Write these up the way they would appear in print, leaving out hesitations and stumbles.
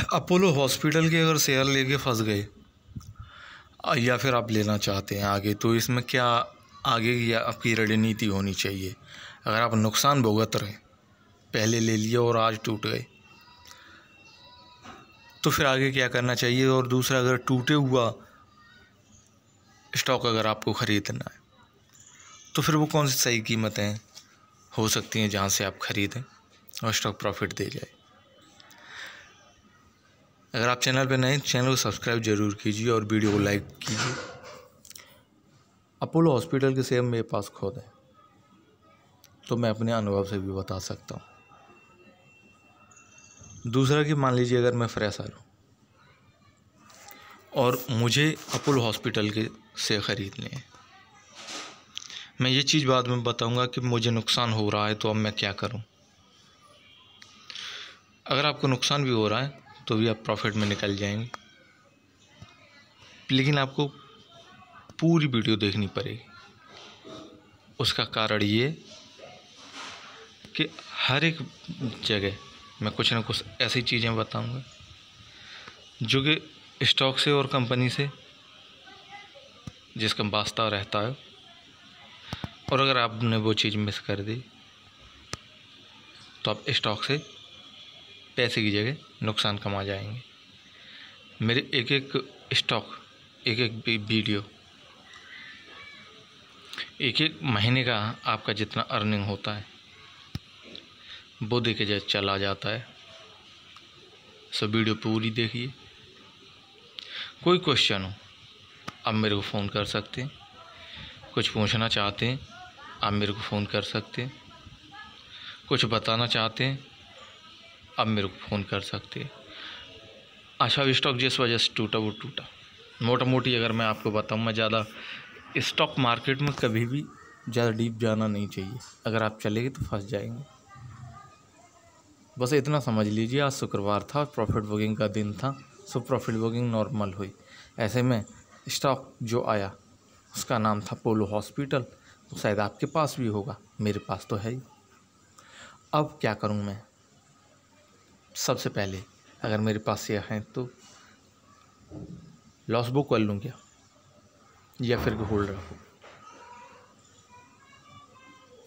Apollo hospital के अगर share लेके फंस गए या फिर आप लेना चाहते हैं आगे, तो इसमें क्या आगे की आपकी रणनीति होनी चाहिए? अगर आप नुकसान भुगत रहे, पहले ले लिए और आज टूट गए, तो फिर आगे क्या करना चाहिए? और दूसरा, अगर टूटे हुआ स्टॉक अगर आपको ख़रीदना है, तो फिर वो कौन सी सही कीमतें हो सकती हैं जहाँ से आप ख़रीदें और स्टॉक प्रॉफिट दे जाए? अगर आप चैनल पर नए, चैनल को सब्सक्राइब जरूर कीजिए और वीडियो को लाइक कीजिए। अपोलो हॉस्पिटल के शेयर मेरे पास खुद है, तो मैं अपने अनुभव से भी बता सकता हूँ। दूसरा कि मान लीजिए अगर मैं फ्रेशर हूँ और मुझे अपोलो हॉस्पिटल के शेयर ख़रीदने हैं, मैं ये चीज़ बाद में बताऊँगा कि मुझे नुकसान हो रहा है तो अब मैं क्या करूँ। अगर आपको नुकसान भी हो रहा है तो भी आप प्रॉफिट में निकल जाएंगे, लेकिन आपको पूरी वीडियो देखनी पड़ेगी। उसका कारण ये कि हर एक जगह मैं कुछ ना कुछ ऐसी चीज़ें बताऊंगा जो कि स्टॉक से और कंपनी से जिसका वास्ता रहता है, और अगर आपने वो चीज़ मिस कर दी तो आप स्टॉक से पैसे की जगह नुकसान कमा जाएंगे। मेरे एक एक स्टॉक, एक एक वीडियो, एक एक महीने का आपका जितना अर्निंग होता है वो देखे जाए चला जाता है। सब वीडियो पूरी देखिए। कोई क्वेश्चन हो आप मेरे को फ़ोन कर सकते हैं, कुछ पूछना चाहते हैं आप मेरे को फ़ोन कर सकते हैं, कुछ बताना चाहते हैं आप मेरे को फ़ोन कर सकते हैं। अच्छा, स्टॉक जिस वजह से टूटा वो टूटा, मोटा मोटी अगर मैं आपको बताऊँ, मैं ज़्यादा स्टॉक मार्केट में कभी भी ज़्यादा डीप जाना नहीं चाहिए। अगर आप चलेंगे तो फंस जाएंगे। बस इतना समझ लीजिए, आज शुक्रवार था, प्रॉफिट बुकिंग का दिन था, सो प्रॉफिट बुकिंग नॉर्मल हुई। ऐसे में स्टॉक जो आया उसका नाम था अपोलो हॉस्पिटल, तो शायद आपके पास भी होगा, मेरे पास तो है ही। अब क्या करूं मैं? सबसे पहले अगर मेरे पास शेयर हैं तो लॉस बुक कर लूँ क्या, या फिर होल्ड रखूँ?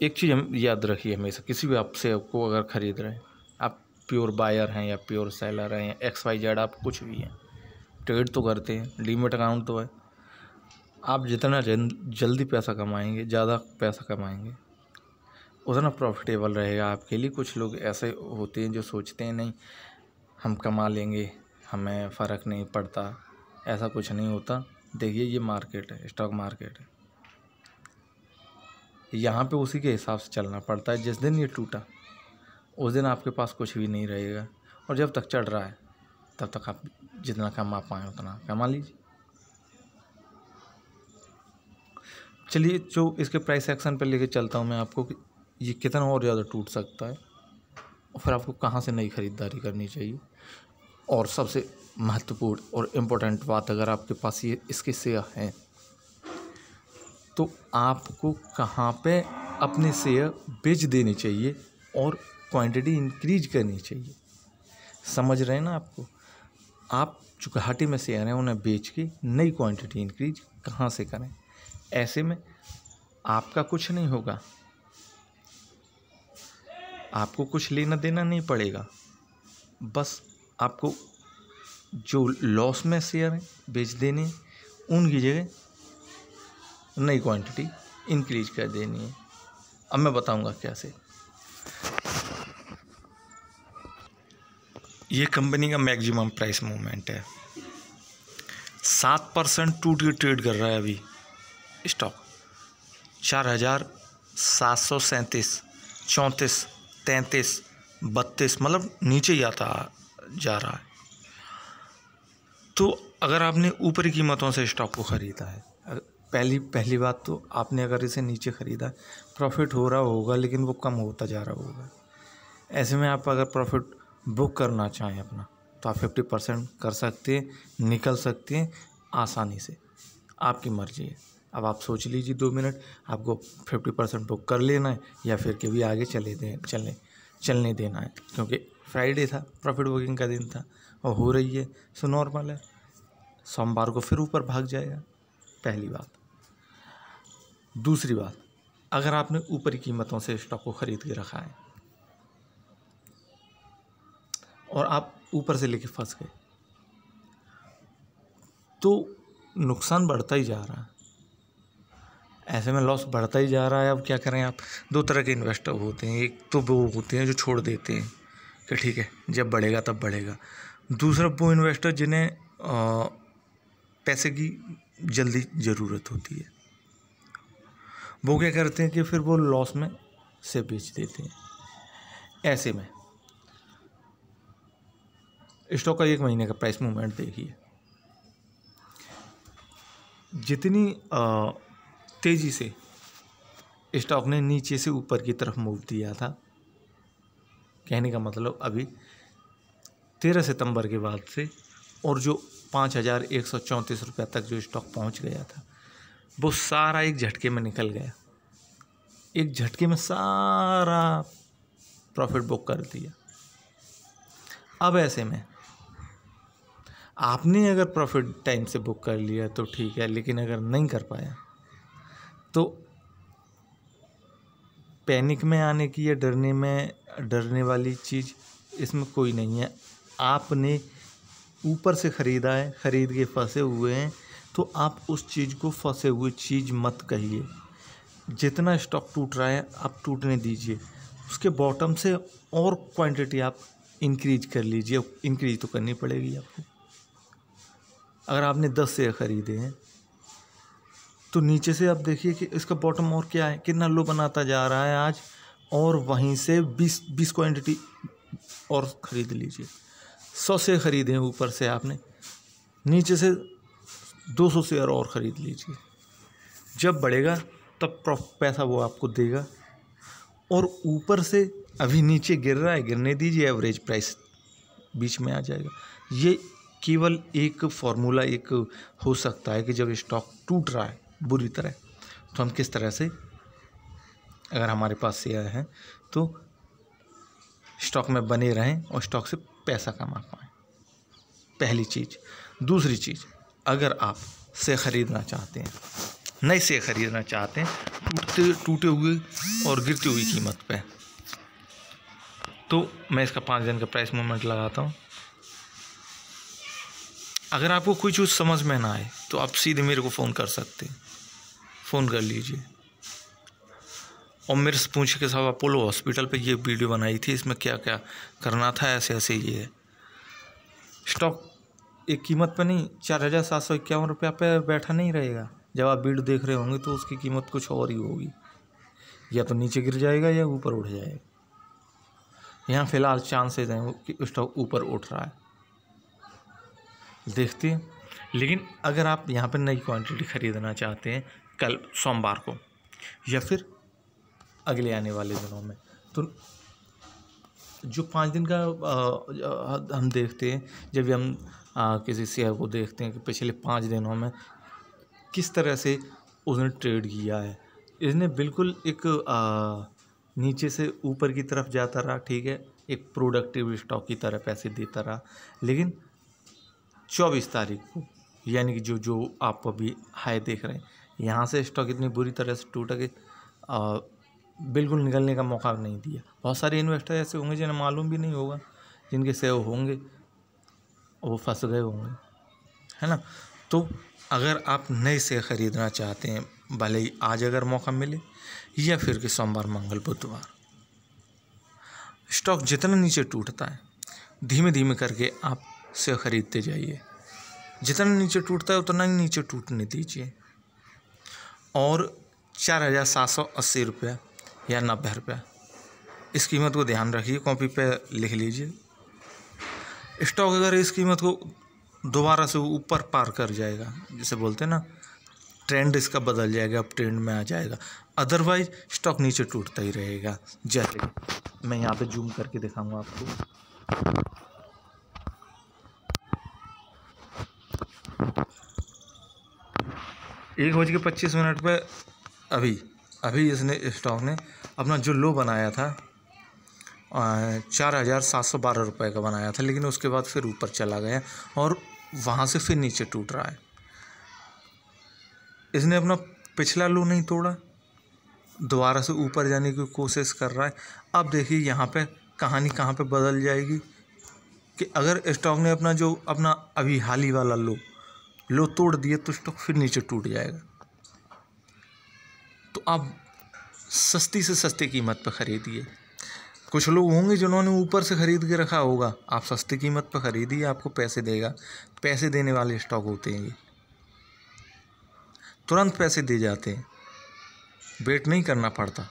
एक चीज़ हम याद रखिए हमेशा, किसी भी आप शेयर को अगर ख़रीद रहे हैं, आप प्योर बायर हैं या प्योर सेलर हैं या XYZ, आप कुछ भी हैं, ट्रेड तो करते हैं, डीमेट अकाउंट तो है, आप जितना जल्दी पैसा कमाएंगे, ज़्यादा पैसा कमाएंगे, उतना प्रॉफिटेबल रहेगा आपके लिए। कुछ लोग ऐसे होते हैं जो सोचते हैं नहीं हम कमा लेंगे, हमें फ़र्क नहीं पड़ता। ऐसा कुछ नहीं होता। देखिए, ये मार्केट है, स्टॉक मार्केट है, यहाँ पे उसी के हिसाब से चलना पड़ता है। जिस दिन ये टूटा उस दिन आपके पास कुछ भी नहीं रहेगा, और जब तक चढ़ रहा है तब तक आप जितना कमा पाएँ उतना कमा लीजिए। चलिए, जो इसके प्राइस एक्शन पर लेके चलता हूँ मैं आपको कि ये कितना और ज़्यादा टूट सकता है, और फिर आपको कहाँ से नई ख़रीदारी करनी चाहिए। और सबसे महत्वपूर्ण और इम्पोर्टेंट बात, अगर आपके पास ये इसके शेयर हैं तो आपको कहाँ पे अपने शेयर बेच देने चाहिए और क्वांटिटी इंक्रीज करनी चाहिए। समझ रहे हैं ना आपको? आप जो घाटे में शेयर हैं उन्हें बेच के नई क्वांटिटी इंक्रीज कहाँ से करें? ऐसे में आपका कुछ नहीं होगा, आपको कुछ लेना देना नहीं पड़ेगा। बस आपको जो लॉस में शेयर हैं बेच देने, उनकी जगह नई क्वांटिटी इंक्रीज कर देनी है। अब मैं बताऊंगा कैसे। ये कंपनी का मैक्सिमम प्राइस मूवमेंट है, 7% टूट के ट्रेड कर रहा है अभी स्टॉक। 4737, 34, 33, 32, मतलब नीचे ही आता जा रहा है। तो अगर आपने ऊपरी कीमतों से स्टॉक को ख़रीदा है, पहली बात तो आपने अगर इसे नीचे ख़रीदा, प्रॉफिट हो रहा होगा लेकिन वो कम होता जा रहा होगा। ऐसे में आप अगर प्रॉफिट बुक करना चाहें अपना, तो आप 50% कर सकते हैं, निकल सकते हैं आसानी से, आपकी मर्ज़ी है। अब आप सोच लीजिए 2 मिनट, आपको 50% बुक कर लेना है या फिर कभी आगे चलने देना है, क्योंकि फ्राइडे था, प्रॉफिट बुकिंग का दिन था और हो रही है, सो नॉर्मल है, सोमवार को फिर ऊपर भाग जाएगा। पहली बात। दूसरी बात, अगर आपने ऊपरी कीमतों से स्टॉक को खरीद के रखा है और आप ऊपर से लेके फंस गए तो नुकसान बढ़ता ही जा रहा है, ऐसे में लॉस बढ़ता ही जा रहा है। अब क्या करें आप? दो तरह के इन्वेस्टर होते हैं, एक तो वो होते हैं जो छोड़ देते हैं कि ठीक है जब बढ़ेगा तब बढ़ेगा। दूसरा वो इन्वेस्टर जिन्हें पैसे की जल्दी ज़रूरत होती है, वो क्या करते हैं कि फिर वो लॉस में से बेच देते हैं। ऐसे में स्टॉक का 1 महीने का प्राइस मूवमेंट देखिए, जितनी तेज़ी से स्टॉक ने नीचे से ऊपर की तरफ मूव दिया था, कहने का मतलब अभी 13 सितंबर के बाद से, और जो 5,134 रुपये तक जो स्टॉक पहुंच गया था वो सारा एक झटके में निकल गया, एक झटके में सारा प्रॉफिट बुक कर दिया। अब ऐसे में आपने अगर प्रॉफिट टाइम से बुक कर लिया तो ठीक है, लेकिन अगर नहीं कर पाया तो पैनिक में आने की या डरने वाली चीज़ इसमें कोई नहीं है। आपने ऊपर से ख़रीदा है, ख़रीद के फंसे हुए हैं, तो आप उस चीज़ को फंसे हुए चीज़ मत कहिए। जितना स्टॉक टूट रहा है आप टूटने दीजिए, उसके बॉटम से और क्वांटिटी आप इंक्रीज कर लीजिए। इंक्रीज तो करनी पड़ेगी आपको। अगर आपने 10 शेयर ख़रीदे हैं तो नीचे से आप देखिए कि इसका बॉटम और क्या है, कितना लो बनाता जा रहा है आज, और वहीं से 20 क्वांटिटी और ख़रीद लीजिए। 100 शेयर ख़रीदे हैं ऊपर से आपने, नीचे से 200 शेयर और ख़रीद लीजिए। जब बढ़ेगा तब पैसा वो आपको देगा, और ऊपर से अभी नीचे गिर रहा है, गिरने दीजिए, एवरेज प्राइस बीच में आ जाएगा। ये केवल एक फॉर्मूला एक हो सकता है कि जब स्टॉक टूट रहा है बुरी तरह, तो हम किस तरह से, अगर हमारे पास शेयर हैं तो स्टॉक में बने रहें और स्टॉक से पैसा कमा पाएँ, पहली चीज़। दूसरी चीज़, अगर आप शेयर ख़रीदना चाहते हैं, नए शेयर ख़रीदना चाहते हैं टूटे हुए और गिरती हुई कीमत पे, तो मैं इसका 5 दिन का प्राइस मूवमेंट लगाता हूँ। अगर आपको कोई चीज़ समझ में ना आए तो आप सीधे मेरे को फ़ोन कर सकते हैं, फ़ोन कर लीजिए। और मेरे से पूछे कि साहब अपोलो हॉस्पिटल पे ये वीडियो बनाई थी, इसमें क्या क्या करना था, ऐसे ऐसे ये है। स्टॉक एक कीमत पे नहीं 4,751 रुपये पे बैठा नहीं रहेगा। जब आप वीडियो देख रहे होंगे तो उसकी कीमत कुछ और ही होगी, या तो नीचे गिर जाएगा या ऊपर उठ जाएगा। यहाँ फ़िलहाल चांसेस हैं कि स्टॉक ऊपर उठ रहा है, देखते हैं। लेकिन अगर आप यहाँ पर नई क्वांटिटी ख़रीदना चाहते हैं कल सोमवार को या फिर अगले आने वाले दिनों में, तो जो 5 दिन का हम देखते हैं, जब भी हम किसी शेयर को देखते हैं कि पिछले 5 दिनों में किस तरह से उसने ट्रेड किया है। इसने बिल्कुल एक नीचे से ऊपर की तरफ जाता रहा, ठीक है, एक प्रोडक्टिव स्टॉक की तरह पैसे देता रहा। लेकिन 24 तारीख को, यानी कि जो आप अभी हाई देख रहे हैं, यहाँ से स्टॉक इतनी बुरी तरह से टूटा कि बिल्कुल निकलने का मौका नहीं दिया। बहुत सारे इन्वेस्टर ऐसे होंगे जिन्हें मालूम भी नहीं होगा, जिनके शेयर होंगे वो फंस गए होंगे, है ना। तो अगर आप नए शेयर ख़रीदना चाहते हैं, भले ही आज अगर मौका मिले या फिर कि सोमवार, मंगल, बुधवार, स्टॉक जितना नीचे टूटता है धीमे धीमे करके आप शेयर ख़रीदते जाइए। जितना नीचे टूटता है उतना ही नीचे टूटने दीजिए, और 4,780 रुपया या 90 रुपया, इस कीमत को ध्यान रखिए, कॉपी पे लिख लीजिए। स्टॉक अगर इस कीमत को दोबारा से ऊपर पार कर जाएगा, जिसे बोलते हैं ना, ट्रेंड इसका बदल जाएगा, अब ट्रेंड में आ जाएगा, अदरवाइज स्टॉक नीचे टूटता ही रहेगा। जैसे मैं यहाँ पे जूम करके दिखाऊंगा आपको, 1:25 पे अभी इसने स्टॉक ने अपना जो लो बनाया था 4,712 रुपये का बनाया था, लेकिन उसके बाद फिर ऊपर चला गया और वहाँ से फिर नीचे टूट रहा है। इसने अपना पिछला लो नहीं तोड़ा, दोबारा से ऊपर जाने की कोशिश कर रहा है। अब देखिए यहाँ पे कहानी कहाँ पे बदल जाएगी कि अगर स्टॉक ने अपना अभी हाल ही वाला लो तोड़ दिए तो स्टॉक फिर नीचे टूट जाएगा। तो आप सस्ती से सस्ती कीमत पर ख़रीदिए। कुछ लोग होंगे जिन्होंने ऊपर से ख़रीद के रखा होगा, आप सस्ती कीमत पर ख़रीदिए, आपको पैसे देगा। पैसे देने वाले स्टॉक होते हैं ये, तुरंत पैसे दे जाते हैं, वेट नहीं करना पड़ता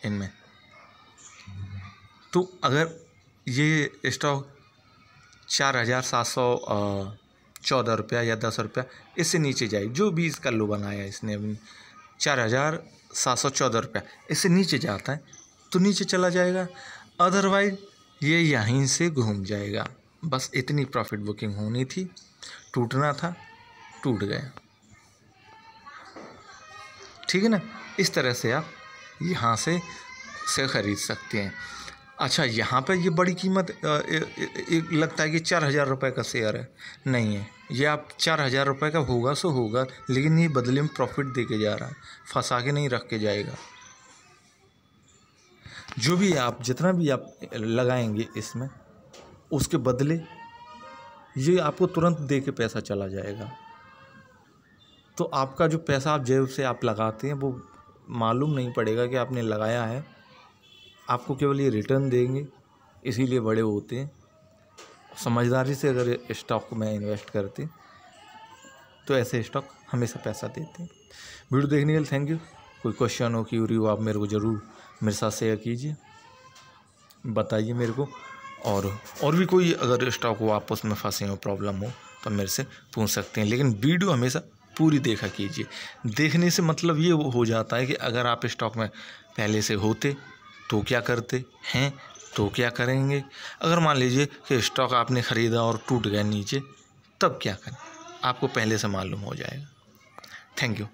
इनमें। तो अगर ये स्टॉक 4,714 रुपया या 10 रुपया इससे नीचे जाए, जो भी इसका लो बनाया इसने अभी 4,714 रुपया, इससे नीचे जाता है तो नीचे चला जाएगा, अदरवाइज ये यहीं से घूम जाएगा। बस इतनी प्रॉफिट बुकिंग होनी थी, टूटना था, टूट गया। ठीक है ना, इस तरह से आप यहाँ से ख़रीद सकते हैं। अच्छा, यहाँ पर ये बड़ी कीमत लगता है कि 4,000 रुपये का शेयर है, नहीं है। ये आप 4,000 रुपये का होगा सो होगा, लेकिन ये बदले में प्रॉफिट दे के जा रहा है, फंसा के नहीं रख के जाएगा। जो भी आप जितना भी आप लगाएंगे इसमें, उसके बदले ये आपको तुरंत दे के पैसा चला जाएगा। तो आपका जो पैसा आप जेब से आप लगाते हैं वो मालूम नहीं पड़ेगा कि आपने लगाया है, आपको केवल ये रिटर्न देंगे, इसीलिए बड़े होते हैं। समझदारी से अगर स्टॉक में इन्वेस्ट करते तो ऐसे स्टॉक हमेशा पैसा देते हैं। वीडियो देखने के लिए थैंक यू। कोई क्वेश्चन हो, क्यूरी हो, आप मेरे को ज़रूर मेरे साथ शेयर कीजिए, बताइए मेरे को। और भी कोई अगर स्टॉक हो, आप उसमें फंसे हो, प्रॉब्लम हो, तो मेरे से पूछ सकते हैं। लेकिन वीडियो हमेशा पूरी देखा कीजिए। देखने से मतलब ये हो जाता है कि अगर आप स्टॉक में पहले से होते तो क्या करते हैं, तो क्या करेंगे। अगर मान लीजिए कि स्टॉक आपने ख़रीदा और टूट गया नीचे, तब क्या करें, आपको पहले से मालूम हो जाएगा। Thank you.